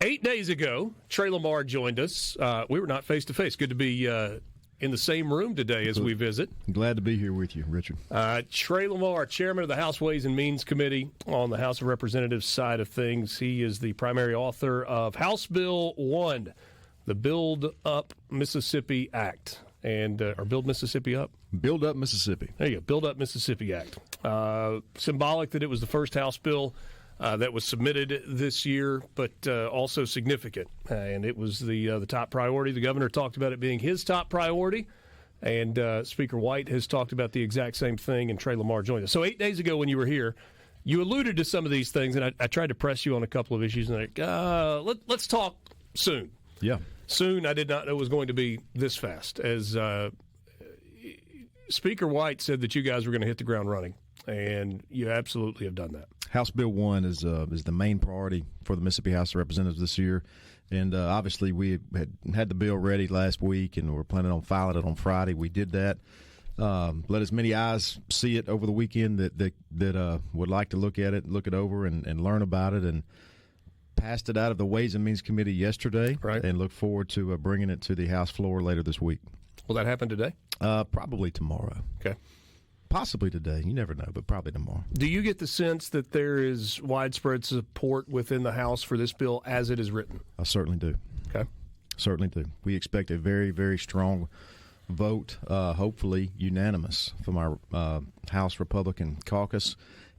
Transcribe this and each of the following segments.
8 days ago, Trey Lamar joined us. We were not face-to-face. Good to be in the same room today as we visit. Glad to be here with you, Richard. Trey Lamar, chairman of the House Ways and Means Committee on the House of Representatives side of things. He is the primary author of House Bill 1, the Build Up Mississippi Act. Or Build Mississippi Up? Build Up Mississippi. There you go, Build Up Mississippi Act. Symbolic that it was the first House bill that was submitted this year, but also significant. And it was the top priority. The governor talked about it being his top priority, and Speaker White has talked about the exact same thing, and Trey Lamar joined us. So 8 days ago when you were here, you alluded to some of these things, and I tried to press you on a couple of issues, and let's talk soon. Yeah. Soon, I did not know it was going to be this fast, as Speaker White said that you guys were going to hit the ground running, and you absolutely have done that. House Bill 1 is the main priority for the Mississippi House of Representatives this year, and obviously we had the bill ready last week, and we're planning on filing it on Friday. We did that. Let as many eyes see it over the weekend that would like to look at it, look it over, and learn about it, and passed it out of the Ways and Means Committee yesterday, right, and look forward to bringing it to the House floor later this week. Will that happen today? Probably tomorrow. Okay. Possibly today. You never know, but probably tomorrow. Do you get the sense that there is widespread support within the House for this bill as it is written? I certainly do. Okay. Certainly do. We expect a very, very strong vote, hopefully unanimous, from our House Republican caucus.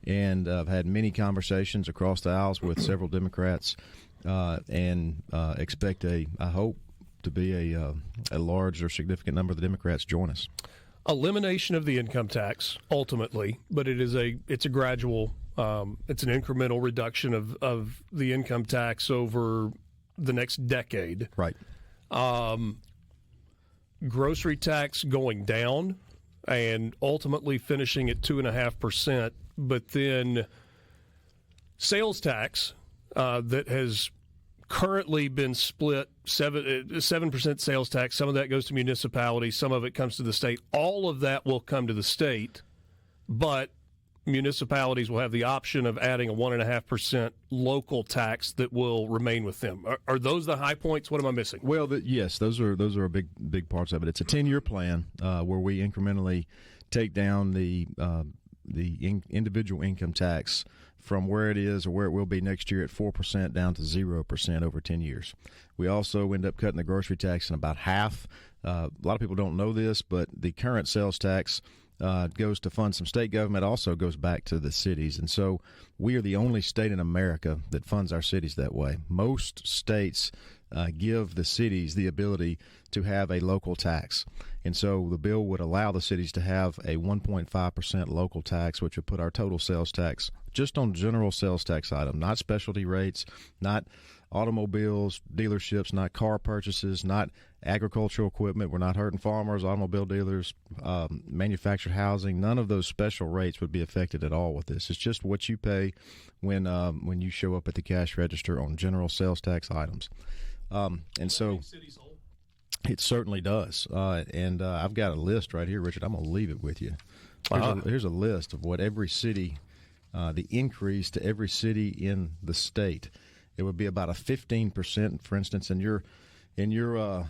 And I've had many conversations across the aisles with several Democrats, and expect I hope to be a large or significant number of the Democrats join us. Elimination of the income tax, ultimately, but it's a gradual, it's an incremental reduction of the income tax over the next decade. Right. Grocery tax going down and ultimately finishing at 2.5%, but then sales tax that has currently been split 7% sales tax. Some of that goes to municipalities. Some of it comes to the state. All of that will come to the state, but municipalities will have the option of adding a 1.5% local tax that will remain with them. Are those the high points? What am I missing? Well, yes, those are big parts of it. It's a 10-year plan where we incrementally take down the individual income tax from where it is or where it will be next year at 4% down to 0% over 10 years. We also end up cutting the grocery tax in about half. A lot of people don't know this, but the current sales tax goes to fund some state government, also goes back to the cities. And so we are the only state in America that funds our cities that way. Most states give the cities the ability to have a local tax. And so the bill would allow the cities to have a 1.5% local tax, which would put our total sales tax just on general sales tax item, not specialty rates, not automobiles, dealerships, not car purchases, not agricultural equipment. We're not hurting farmers, automobile dealers, manufactured housing. None of those special rates would be affected at all with this. It's just what you pay when you show up at the cash register on general sales tax items. And so it certainly does. And I've got a list right here, Richard. I'm going to leave it with you. Here's a list of what every city, the increase to every city in the state. It would be about a 15%, for instance, in your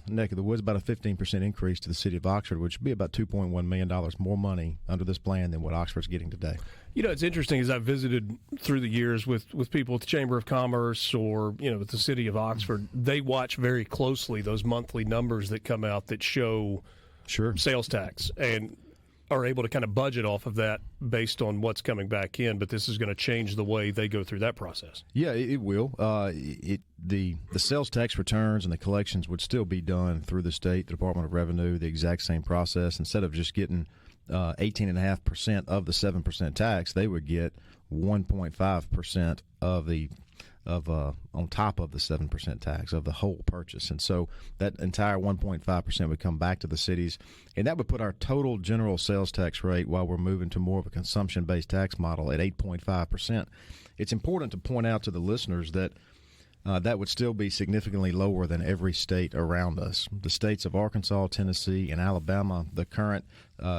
neck of the woods, about a 15% increase to the city of Oxford, which would be about $2.1 million more money under this plan than what Oxford's getting today. You know, it's interesting as I've visited through the years with people at the Chamber of Commerce or, with the city of Oxford, they watch very closely those monthly numbers that come out that show sales tax and are able to kind of budget off of that based on what's coming back in, but this is going to change the way they go through that process. Yeah, it will. The sales tax returns and the collections would still be done through the state Department of Revenue, the exact same process. Instead of just getting 18.5% of the 7% tax, they would get 1.5% on top of the 7% tax of the whole purchase. And so that entire 1.5% would come back to the cities, and that would put our total general sales tax rate, while we're moving to more of a consumption-based tax model, at 8.5%. It's important to point out to the listeners that that would still be significantly lower than every state around us. The states of Arkansas, Tennessee, and Alabama, the current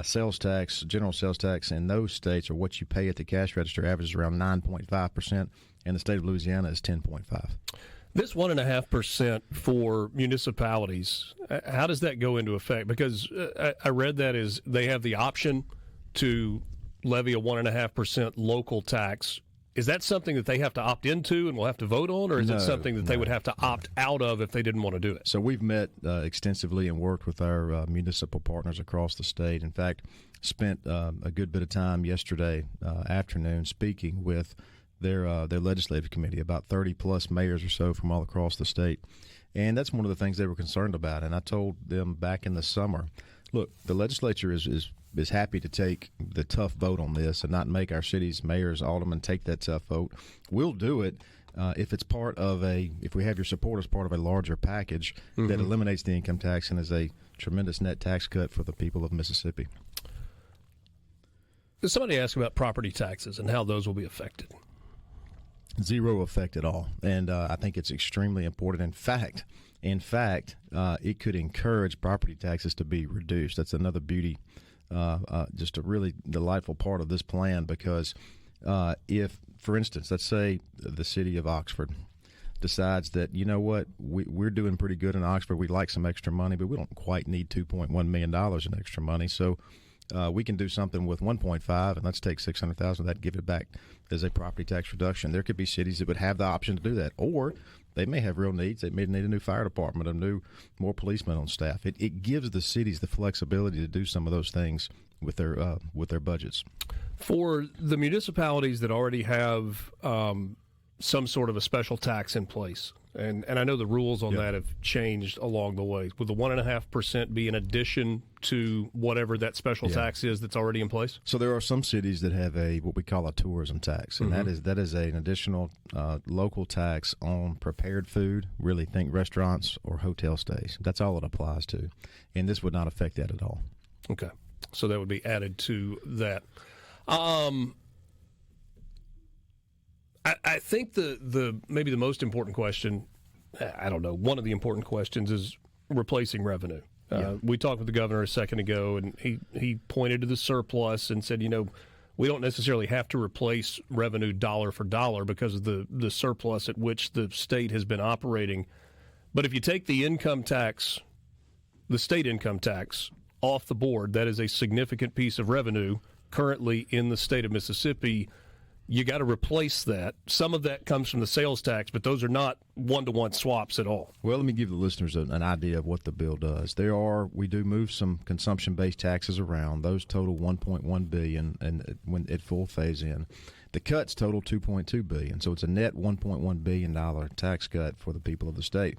sales tax, general sales tax in those states, or what you pay at the cash register, averages around 9.5%. and the state of Louisiana is 10.5. This 1.5% for municipalities, how does that go into effect? Because I read that is they have the option to levy a 1.5% local tax. Is that something that they have to opt into and will have to vote on, or is it something that they would have to opt out of if they didn't want to do it? So we've met extensively and worked with our municipal partners across the state. In fact, spent a good bit of time yesterday afternoon speaking with their legislative committee, about 30-plus mayors or so from all across the state. And that's one of the things they were concerned about. And I told them back in the summer, look, the legislature is happy to take the tough vote on this and not make our city's mayors, aldermen take that tough vote. We'll do it if it's part of if we have your support as part of a larger package that eliminates the income tax and is a tremendous net tax cut for the people of Mississippi. Somebody asked about property taxes and how those will be affected. Zero effect at all, and I think it's extremely important. In fact, it could encourage property taxes to be reduced. That's another beauty, just a really delightful part of this plan, because if, for instance, let's say the city of Oxford decides that, you know what, we're doing pretty good in Oxford, we'd like some extra money, but we don't quite need $2.1 million in extra money, so we can do something with 1.5, and let's take 600,000 of that and give it back as a property tax reduction. There could be cities that would have the option to do that, or they may have real needs. They may need a new fire department, more policemen on staff. It gives the cities the flexibility to do some of those things with their budgets. For the municipalities that already have some sort of a special tax in place, and I know the rules on that have changed along the way, would the 1.5% be in addition to whatever that special tax is that's already in place? So there are some cities that have what we call a tourism tax, and that is an additional local tax on prepared food. Really, think restaurants or hotel stays. That's all it applies to, and this would not affect that at all. Okay, so that would be added to that. I think the maybe the most important question, I don't know, one of the important questions is replacing revenue. We talked with the governor a second ago, and he pointed to the surplus and said, we don't necessarily have to replace revenue dollar for dollar because of the surplus at which the state has been operating. But if you take the income tax, the state income tax, off the board, that is a significant piece of revenue currently in the state of Mississippi. You got to replace that. Some of that comes from the sales tax, but those are not one-to-one swaps at all. Well, let me give the listeners an idea of what the bill does. We do move some consumption-based taxes around. Those total $1.1 billion, and when at full phase-in, the cuts total $2.2 billion. So it's a net $1.1 billion tax cut for the people of the state.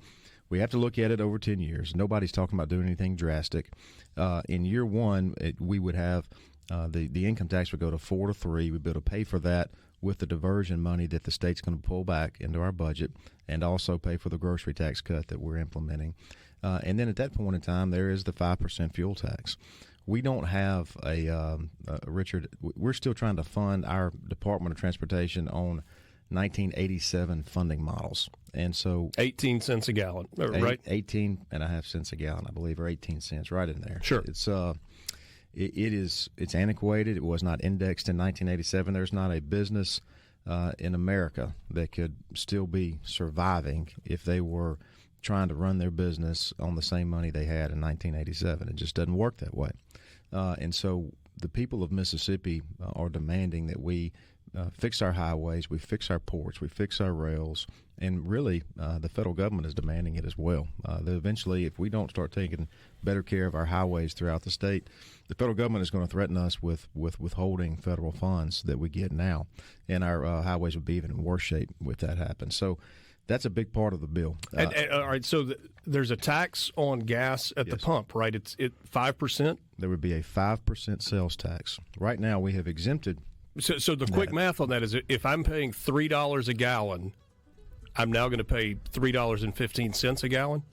We have to look at it over 10 years. Nobody's talking about doing anything drastic. In year one, we would have the income tax would go to 4 to 3. We'd be able to pay for that with the diversion money that the state's going to pull back into our budget, and also pay for the grocery tax cut that we're implementing. And then at that point in time, there is the 5% fuel tax. We don't have Richard, we're still trying to fund our Department of Transportation on 1987 funding models. And so 18 cents a gallon, right? 18 and a half cents a gallon, I believe, or 18 cents, right in there. Sure. It's antiquated. It was not indexed in 1987. There's not a business in America that could still be surviving if they were trying to run their business on the same money they had in 1987. It just doesn't work that way. And so the people of Mississippi are demanding that we fix our highways, we fix our ports, we fix our rails, and really the federal government is demanding it as well. That eventually, if we don't start taking better care of our highways throughout the state, the federal government is going to threaten us with withholding federal funds that we get now, and our highways would be even in worse shape if that happens. So that's a big part of the bill. All right, so there's a tax on gas at the pump, right? It's 5%? There would be a 5% sales tax. Right now we have exempted. So the quick math on that is if I'm paying $3 a gallon, I'm now going to pay $3.15 a gallon?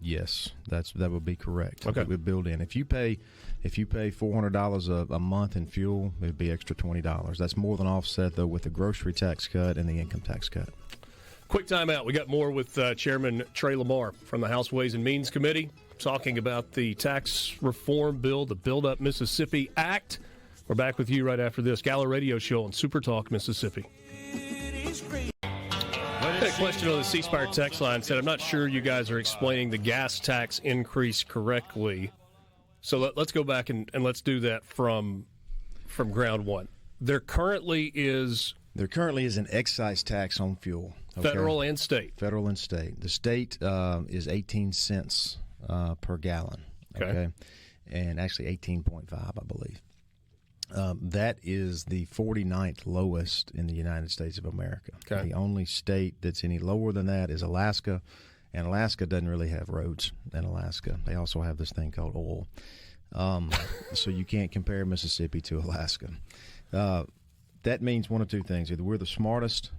Yes, that would be correct. Okay. It would build in. If you pay $400 a month in fuel, it would be extra $20. That's more than offset, though, with the grocery tax cut and the income tax cut. Quick timeout. We got more with Chairman Trey Lamar from the House Ways and Means Committee talking about the tax reform bill, the Build Up Mississippi Act. We're back with you right after this Gala Radio Show on SuperTalk Mississippi. a question on the C Spire text line. Said, I'm not sure you guys are explaining the gas tax increase correctly. So let's go back and let's do that from ground one. There currently is an excise tax on fuel. Okay? Federal and state. Federal and state. The state is 18 cents per gallon. Okay. And actually 18.5, I believe. That is the 49th lowest in the United States of America. Okay. The only state that's any lower than that is Alaska, and Alaska doesn't really have roads in Alaska. They also have this thing called oil. So you can't compare Mississippi to Alaska. That means one of two things. Either we're the smartest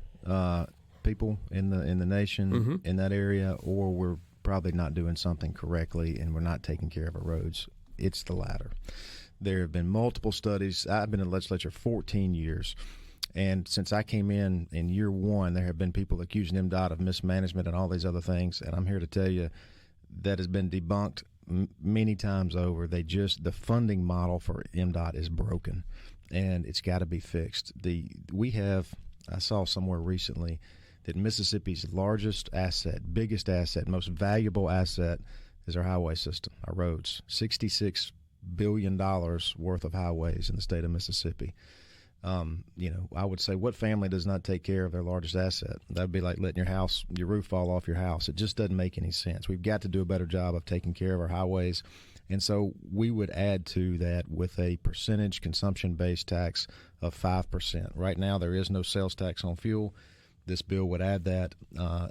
people in the nation in that area, or we're probably not doing something correctly and we're not taking care of our roads. It's the latter. There have been multiple studies. I've been in the legislature 14 years, and since I came in year one, there have been people accusing MDOT of mismanagement and all these other things, and I'm here to tell you that has been debunked many times over. The funding model for MDOT is broken, and it's got to be fixed. I saw somewhere recently that Mississippi's largest asset, biggest asset, most valuable asset is our highway system, our roads. $66 billion worth of highways in the state of Mississippi. I would say, what family does not take care of their largest asset? That would be like letting your roof fall off your house. It just doesn't make any sense. We've got to do a better job of taking care of our highways. And so we would add to that with a percentage consumption-based tax of 5%. Right now, there is no sales tax on fuel. This bill would add that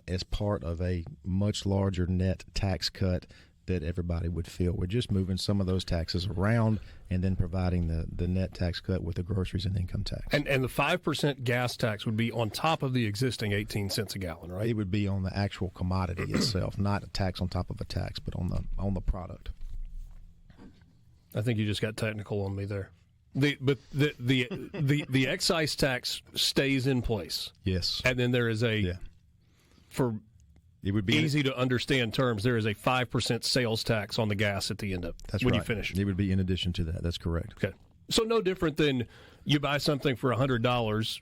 as part of a much larger net tax cut that everybody would feel. We're just moving some of those taxes around and then providing the net tax cut with the groceries and income tax. And the 5% gas tax would be on top of the existing 18 cents a gallon, right? It would be on the actual commodity itself, not a tax on top of a tax, but on the product. I think you just got technical on me there. The excise tax stays in place. Yes. And then there is for it would be easy to understand terms, there is a 5% sales tax on the gas at the end of it when you finish. It would be in addition to that. That's correct. Okay. So no different than you buy something for $100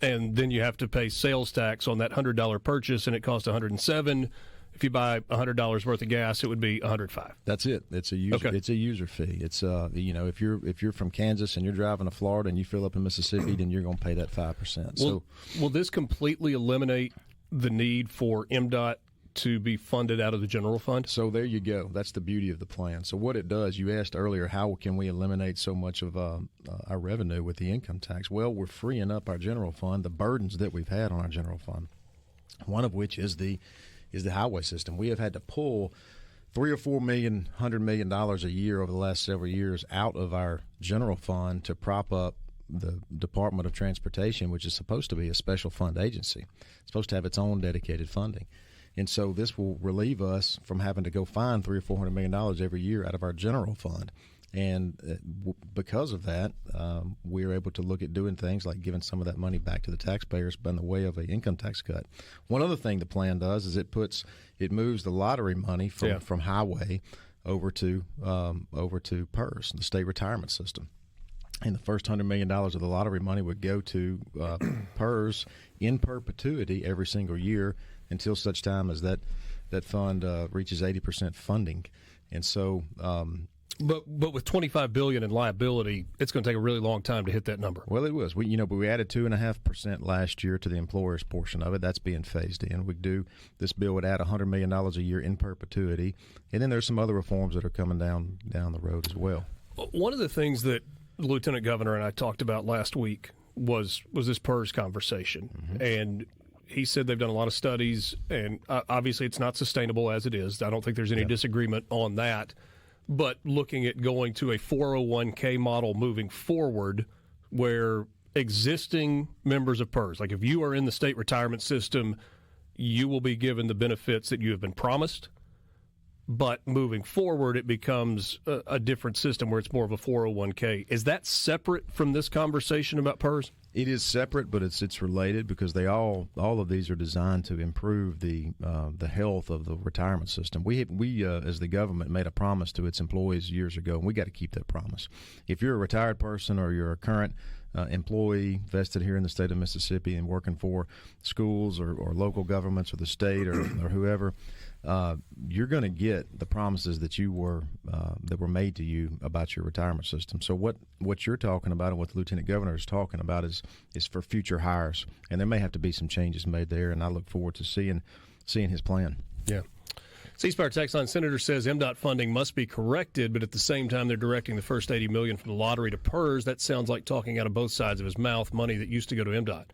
and then you have to pay sales tax on that $100 purchase and it costs $107. If you buy $100 worth of gas, it would be $105. That's it. It's a user. Okay. It's a user fee. It's if you're from Kansas and you're driving to Florida and you fill up in Mississippi, then you're going to pay that 5%. Will this completely eliminate the need for MDOT to be funded out of the general fund? So there you go. That's the beauty of the plan. So what it does, you asked earlier, how can we eliminate so much of our revenue with the income tax? Well, we're freeing up our general fund, the burdens that we've had on our general fund, one of which is the highway system. We have had to pull $3 or $4 $100 million a year over the last several years out of our general fund to prop up the Department of Transportation, which is supposed to be a special fund agency. It's supposed to have its own dedicated funding. And so this will relieve us from having to go find $300 or $400 million every year out of our general fund. And because of that, we're able to look at doing things like giving some of that money back to the taxpayers by the way of an income tax cut. One other thing the plan does is it moves the lottery money from highway over to PERS, the state retirement system. And the first $100 million of the lottery money would go to PERS in perpetuity every single year until such time as that fund reaches 80% funding. And so But with $25 billion in liability, it's going to take a really long time to hit that number. Well, it was. We added 2.5% last year to the employer's portion of it. That's being phased in. This bill would add $100 million a year in perpetuity, and then there's some other reforms that are coming down the road as well. One of the things that the Lieutenant Governor and I talked about last week was this PERS conversation, and he said they've done a lot of studies, and obviously it's not sustainable as it is. I don't think there's any disagreement on that. But looking at going to a 401k model moving forward where existing members of PERS, like if you are in the state retirement system, you will be given the benefits that you have been promised. But moving forward, it becomes a different system where it's more of a 401k. Is that separate from this conversation about PERS? It is separate, but it's related because they all of these are designed to improve the health of the retirement system. We as the government made a promise to its employees years ago, and we got to keep that promise. If you're a retired person or you're a current employee vested here in the state of Mississippi and working for schools or local governments or the state or whoever, you're going to get the promises that were made to you about your retirement system. So what you're talking about and what the Lieutenant Governor is talking about is for future hires, and there may have to be some changes made there. And I look forward to seeing his plan. Yeah. C-Spire text line senator says MDOT funding must be corrected, but at the same time they're directing the first $80 million from the lottery to PERS. That sounds like talking out of both sides of his mouth. Money that used to go to MDOT.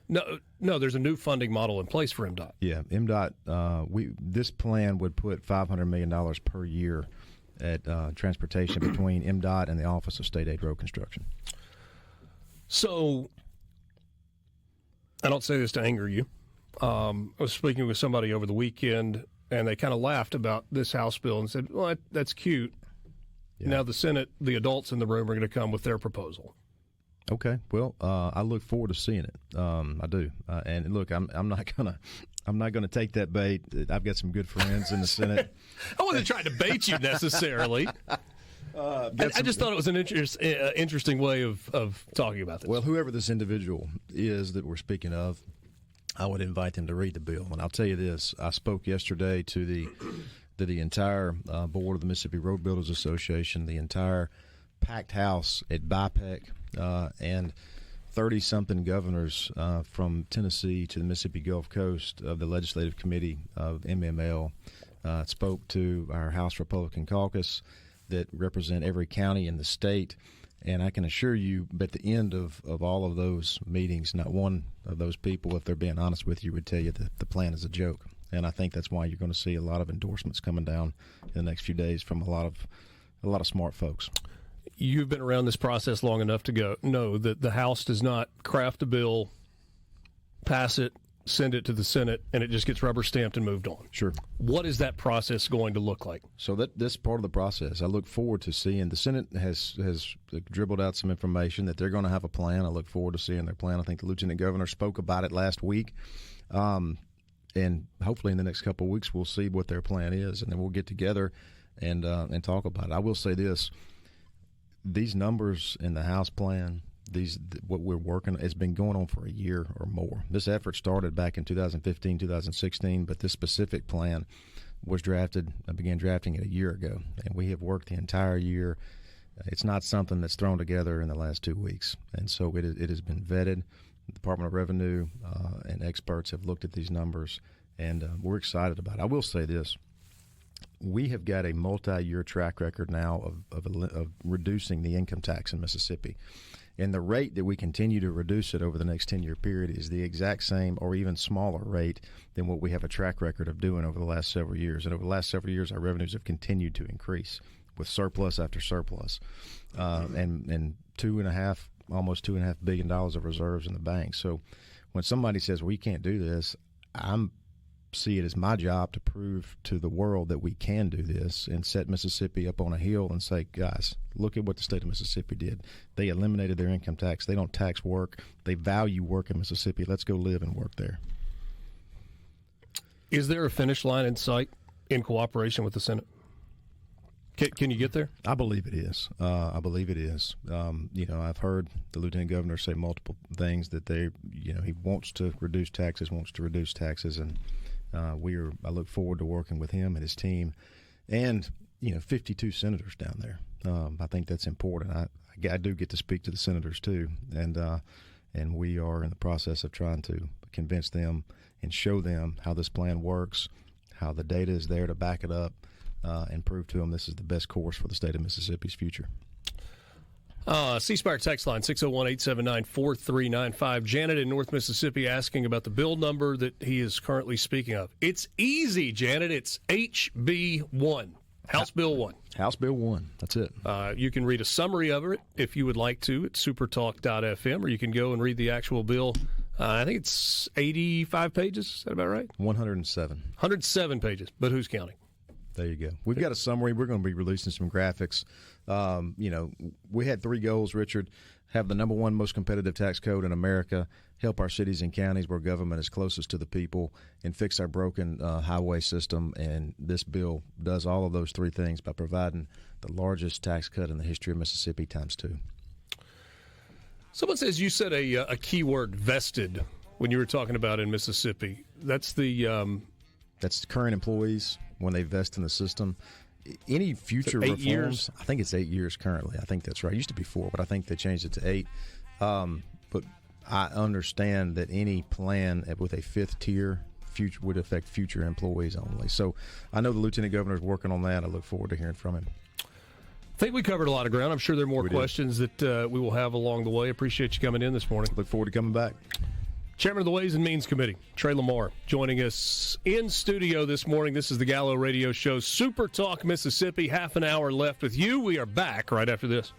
No, there's a new funding model in place for MDOT. Yeah, MDOT. This plan would put $500 million per year at transportation between MDOT and the Office of State Aid Road Construction. So, I don't say this to anger you. I was speaking with somebody over the weekend, and they kind of laughed about this House bill and said, "Well, that's cute." Yeah. Now the Senate, the adults in the room, are going to come with their proposal. Okay, well, I look forward to seeing it. I do, and look, I'm not gonna take that bait. I've got some good friends in the Senate. I wasn't trying to bait you necessarily. I just thought it was an interesting way of talking about this. Well, whoever this individual is that we're speaking of, I would invite them to read the bill. And I'll tell you this: I spoke yesterday to the entire board of the Mississippi Road Builders Association, the entire packed house at BIPEC, and 30-something governors from Tennessee to the Mississippi Gulf Coast of the Legislative Committee of MML. Spoke to our House Republican caucus that represent every county in the state. And I can assure you, at the end of all of those meetings, not one of those people, if they're being honest with you, would tell you that the plan is a joke. And I think that's why you're going to see a lot of endorsements coming down in the next few days from a lot of smart folks. You've been around this process long enough to know that the House does not craft a bill, pass it, send it to the Senate, and it just gets rubber stamped and moved on. Sure. What is that process going to look like? So this part of the process, I look forward to seeing. The Senate has dribbled out some information that they're going to have a plan. I look forward to seeing their plan. I think the Lieutenant Governor spoke about it last week. And hopefully in the next couple of weeks we'll see what their plan is, and then we'll get together and talk about it. I will say this. These numbers in the House plan, what we're working, it's been going on for a year or more. This effort started back in 2015, 2016, but this specific plan was drafted. I began drafting it a year ago, and we have worked the entire year. It's not something that's thrown together in the last 2 weeks, and so it has been vetted. The Department of Revenue and experts have looked at these numbers, and we're excited about it. I will say this. We have got a multi-year track record now of reducing the income tax in Mississippi. And the rate that we continue to reduce it over the next 10-year period is the exact same or even smaller rate than what we have a track record of doing over the last several years. And over the last several years, our revenues have continued to increase with surplus after surplus, and almost $2.5 billion of reserves in the bank. So when somebody says, well, you can't do this, see it as my job to prove to the world that we can do this and set Mississippi up on a hill and say, guys, look at what the state of Mississippi did. They eliminated their income tax. They don't tax work. They value work in Mississippi. Let's go live and work there. Is there a finish line in sight in cooperation with the Senate? Can you get there? I believe it is. I've heard the Lieutenant Governor say multiple things that he wants to reduce taxes, and I look forward to working with him and his team, and 52 senators down there. I think that's important. I do get to speak to the senators too, and we are in the process of trying to convince them and show them how this plan works, how the data is there to back it up, and prove to them this is the best course for the state of Mississippi's future. C-Spire text line 601-879-4395. Janet in North Mississippi asking about the bill number that he is currently speaking of. It's easy, Janet. It's HB1, House Bill 1. House Bill 1. That's it. You can read a summary of it if you would like to at supertalk.fm, or you can go and read the actual bill. I think it's 85 pages. Is that about right? 107. 107 pages, but who's counting? There you go. We've got a summary. We're going to be releasing some graphics. We had 3 goals, Richard. have the number one most competitive tax code in America, help our cities and counties where government is closest to the people, and fix our broken highway system. And this bill does all of those three things by providing the largest tax cut in the history of Mississippi times 2. Someone says you said a keyword, vested, when you were talking about in Mississippi. That's the that's current employees when they vest in the system. Any future reforms, years? I think it's 8 years currently. I think that's right. It used to be 4, but I think they changed it to 8. But I understand that any plan with a 5th tier would affect future employees only. So I know the Lieutenant Governor is working on that. I look forward to hearing from him. I think we covered a lot of ground. I'm sure there are more questions that we will have along the way. Appreciate you coming in this morning. Look forward to coming back. Chairman of the Ways and Means Committee, Trey Lamar, joining us in studio this morning. This is the Gallo Radio Show, Super Talk Mississippi. Half an hour left with you. We are back right after this.